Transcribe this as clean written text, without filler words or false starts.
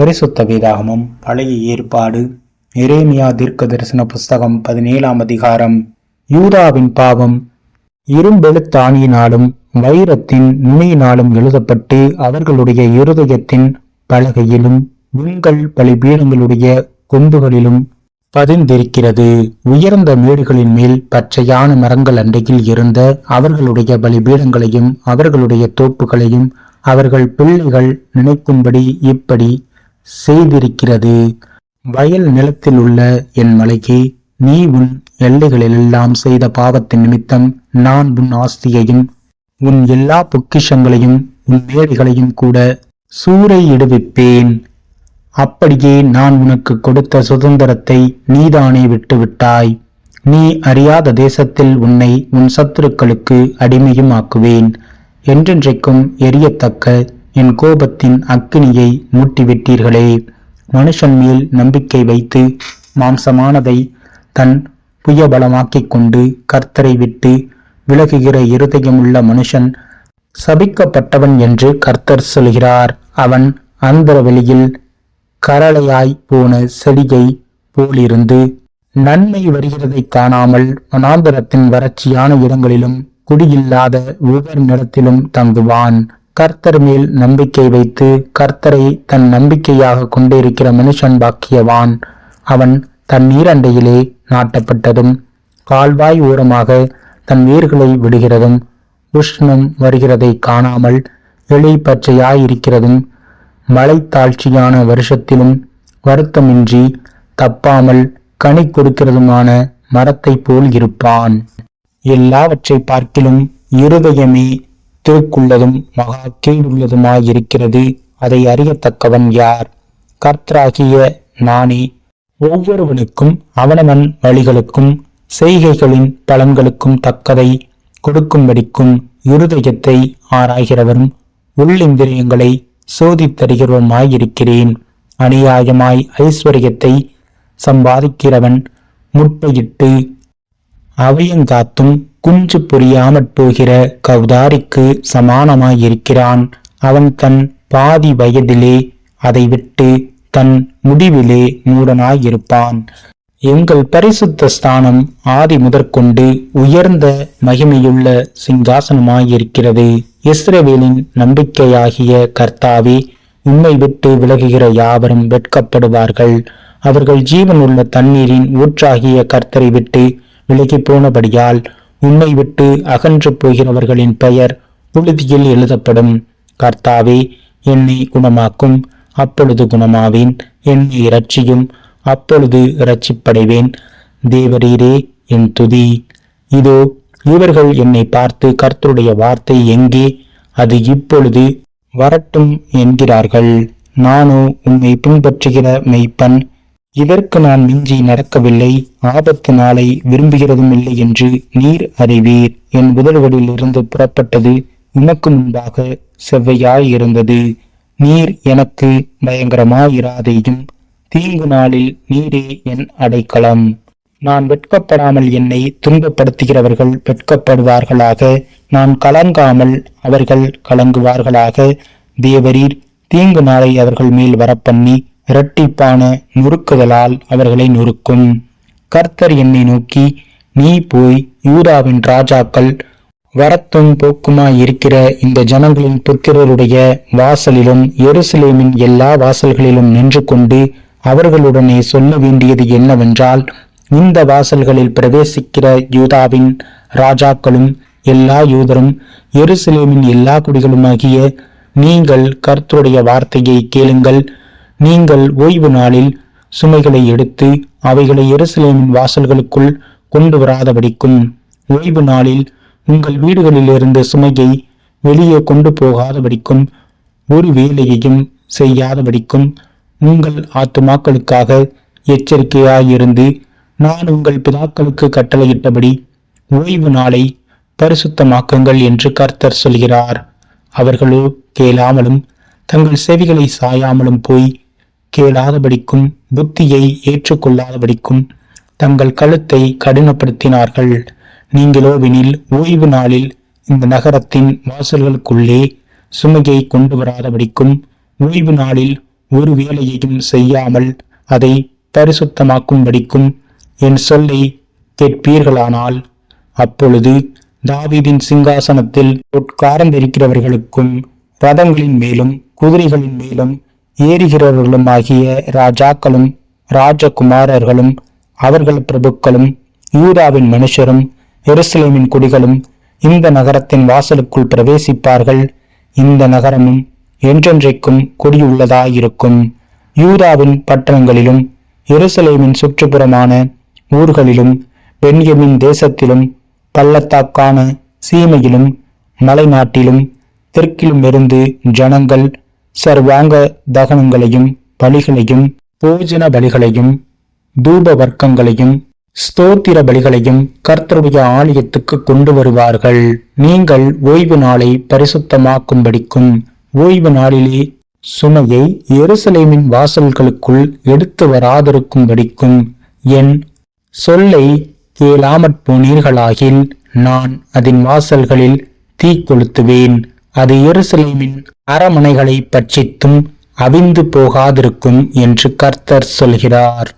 பரிசுத்த வேதாகமம் பழைய ஏற்பாடு எரேமியா தீர்க்க தரிசன புஸ்தகம் 17ஆம் அதிகாரம். யூதாவின் பாவம் இரும்பெழுத்தாணியினாலும் வைரத்தின் நுனியினாலும் எழுதப்பட்டு அவர்களுடைய இருதயத்தின் பலகையிலும் விண்கள் பலிபீடங்களுடைய கொம்புகளிலும் பதிந்திருக்கிறது. உயர்ந்த மேடுகளின் மேல் பச்சையான மரங்கள் அண்டையில் இருந்த அவர்களுடைய பலிபீடங்களையும் அவர்களுடைய தோப்புகளையும் அவர்கள் பிள்ளைகள் நினைக்கும்படி இப்படி செய்திருக்கிறது. வயல் நிலத்தில் உள்ள என் மலைக்கு, நீ உன் எல்லைகளிலெல்லாம் செய்த பாவத்தின் நிமித்தம் நான் உன் ஆஸ்தியையும் உன் எல்லா பொக்கிஷங்களையும் உன் மேடைகளையும் கூட சூறையிடுவிப்பேன். அப்படியே நான் உனக்கு கொடுத்த சுதந்திரத்தை நீதானே விட்டுவிட்டாய். நீ அறியாத தேசத்தில் உன்னை உன் சத்துருக்களுக்கு அடிமையும் ஆக்குவேன். என்றென்றைக்கும் எரியத்தக்க என் கோபத்தின் அக்கினியை மூட்டிவிட்டீர்களே. மனுஷன் மேல் நம்பிக்கை வைத்து மாம்சமானதை தன் புயபலமாக்கிக் கொண்டு கர்த்தரை விட்டு விலகுகிற இருதயமுள்ள மனுஷன் சபிக்கப்பட்டவன் என்று கர்த்தர் சொல்கிறார். அவன் அந்தர வெளியில் கரளையாய் போன செடியை போலிருந்து நன்மை வருகிறதை காணாமல் வனாந்தரத்தின் வறட்சியான இடங்களிலும் குடியில்லாத உவர் நிலத்திலும் தங்குவான். கர்த்தர் மேல் நம்பிக்கை வைத்து கர்த்தரை தன் நம்பிக்கையாக கொண்டிருக்கிற மனுஷன் பாக்கியவான். அவன் தன் நீரண்டையிலே நாட்டப்பட்டதும் கால்வாய் ஓரமாக தன் வேர்களை விடுகிறதும் உஷ்ணம் வருகிறதை காணாமல் எழி பச்சையாயிருக்கிறதும் மழைத்தாழ்ச்சியான வருஷத்திலும் வருத்தமின்றி தப்பாமல் கனி கொடுக்கிறதுமான மரத்தை போல் இருப்பான். எல்லாவற்றை பார்க்கிலும் இருதயமே திருக்குள்ளதும் மகா கீழுள்ளதுமாயிருக்கிறது. அதை அறியத்தக்கவன் யார்? கர்த்தராகிய நானே. ஒவ்வொருவனுக்கும் அவனவன் வழிகளுக்கும் செய்கைகளின் பலன்களுக்கும் தக்கதை கொடுக்கும்படிக்கும் இருதயத்தை ஆராய்கிறவரும் உள்ளிந்திரியங்களை சோதித்தருகிறவருமாயிருக்கிறேன். அநியாயமாய் ஐஸ்வர்யத்தை சம்பாதிக்கிறவன் முட்டையிட்டு அவையங்காத்தும் குஞ்சு புரியாமற் போகிற கௌதாரிக்கு சமானமாயிருக்கிறான். அவன் தன் பாதி வயதிலே அதை விட்டு தன் முடிவிலே மூடனாயிருப்பான். எங்கள் பரிசுத்த ஸ்தானம் ஆதி முதற்கொண்டு உயர்ந்த மகிமையுள்ள சிங்காசனமாயிருக்கிறது. இஸ்ரவேலின் நம்பிக்கையாகிய கர்த்தாவே, உம்மை விட்டு விலகுகிற யாவரும் வெட்கப்படுவார்கள். அவர்கள் ஜீவனுள்ள தண்ணீரின் ஊற்றாகிய கர்த்தரை விட்டு விலகி போனபடியால் உம்மை விட்டு அகன்று போகிறவர்களின் பெயர் புழுதியில் எழுதப்படும். கர்த்தாவே, என்னை குணமாக்கும், அப்பொழுது குணமாவேன். என்னை இரட்சியும், அப்பொழுது இரட்சிப்படைவேன். தேவரீரே என் துதி. இதோ இவர்கள் என்னை பார்த்து, கர்த்தருடைய வார்த்தை எங்கே? அது இப்பொழுது வரட்டும் என்கிறார்கள். நானோ உம்மை பின்பற்றுகிற மெய்ப்பன். இதற்கு நான் மிஞ்சி நடக்கவில்லை, ஆபத்து நாளை விரும்புகிறதும் இல்லை என்று நீர் அறிவீர். என் உதடுகளிலிருந்து புறப்பட்டது உமக்கு முன்பாக செவ்வையாயிருந்தது. நீர் எனக்கு பயங்கரமாயிராதேயும், தீங்கு நாளில் நீரே என் அடைக்கலம். நான் வெட்கப்படாமல் என்னை துன்பப்படுத்துகிறவர்கள் வெட்கப்படுவார்களாக. நான் கலங்காமல் அவர்கள் கலங்குவார்களாக. தேவரீர் தீங்கு நாளை அவர்கள் மேல் வரப்பண்ணி இரட்டிப்பான நொறுக்குதலால் அவர்களை நொறுக்கும். கர்த்தர் என்னை நோக்கி, நீ போய் யூதாவின் ராஜாக்கள் வரத்தும் போக்குமாயிருக்கிற இந்த ஜனங்களின் புத்திரருடைய வாசலிலும் எருசலேமின் எல்லா வாசல்களிலும் நின்று கொண்டு அவர்களுடனே சொல்ல வேண்டியது என்னவென்றால், இந்த வாசல்களில் பிரவேசிக்கிற யூதாவின் ராஜாக்களும் எல்லா யூதரும் எருசலேமின் எல்லா குடிகளுமாகிய நீங்கள் கர்த்தருடைய வார்த்தையை கேளுங்கள். நீங்கள் ஓய்வு நாளில் சுமைகளை எடுத்து அவைகளை எருசலேமின் வாசல்களுக்குள் கொண்டு வராதபடிக்கும், ஓய்வு நாளில் உங்கள் வீடுகளிலிருந்து சுமையை வெளியே கொண்டு போகாதபடிக்கும், ஒரு வேலையையும் செய்யாதபடிக்கும் உங்கள் ஆத்துமாக்களுக்காக எச்சரிக்கையாயிருந்து நான் உங்கள் பிதாக்களுக்கு கட்டளையிட்டபடி ஓய்வு நாளை பரிசுத்தமாக்குங்கள் என்று கர்த்தர் சொல்கிறார். அவர்களோ கேளாமலும் தங்கள் செவிகளை சாயாமலும் போய் கேளாதபடிக்கும் புத்தியை ஏற்றுக்கொள்ளாதபடிக்கும் தங்கள் கழுத்தை கடினப்படுத்தினார்கள். நீங்களோவெனில் ஓய்வு நாளில் இந்த நகரத்தின் வாசல்களுக்குள்ளே சுமையை கொண்டு வராதபடிக்கும் ஓய்வு நாளில் ஒரு வேலையையும் செய்யாமல் அதை பரிசுத்தமாக்கும்படிக்கும் என் சொல்லை கேட்பீர்களானால், அப்பொழுது தாவீதின் சிங்காசனத்தில் உட்கார்ந்திருக்கிறவர்களுக்கும் ரதங்களின் மேலும் குதிரைகளின் மேலும் ஏறுகிறவர்களும் ஆகிய ராஜாக்களும் ராஜகுமாரர்களும் அவர்கள் பிரபுக்களும் யூதாவின் மனுஷரும் எருசலேமின் குடிகளும் இந்த நகரத்தின் வாசலுக்குள் பிரவேசிப்பார்கள். இந்த நகரமும் என்றென்றைக்கும் குடியுள்ளதாயிருக்கும். யூதாவின் பட்டணங்களிலும் எருசலேமின் சுற்றுப்புறமான ஊர்களிலும் பென்யமின் தேசத்திலும் பள்ளத்தாக்கான சீமையிலும் மலைநாட்டிலும் தெற்கிலும் இருந்து ஜனங்கள் சர்வாங்க தகனங்களையும் பலிகளையும் போஜன பலிகளையும் தூப வர்க்கங்களையும் ஸ்தோத்திர பலிகளையும் கர்த்தருடைய ஆலயத்துக்கு கொண்டு வருவார்கள். நீங்கள் ஓய்வு நாளை பரிசுத்தமாக்கும்படிக்கும் ஓய்வு நாளிலே சுமையை எருசலேமின் வாசல்களுக்குள் எடுத்து வராதிருக்கும்படிக்கும் என் சொல்லை கேளாமற் போனீர்களாகில் நான் அதன் வாசல்களில் தீ கொளுத்துவேன். அது எருசலேமின் அரமனைகளை பட்சித்தும் அவிந்து போகாதிருக்கும் என்று கர்த்தர் சொல்கிறார்.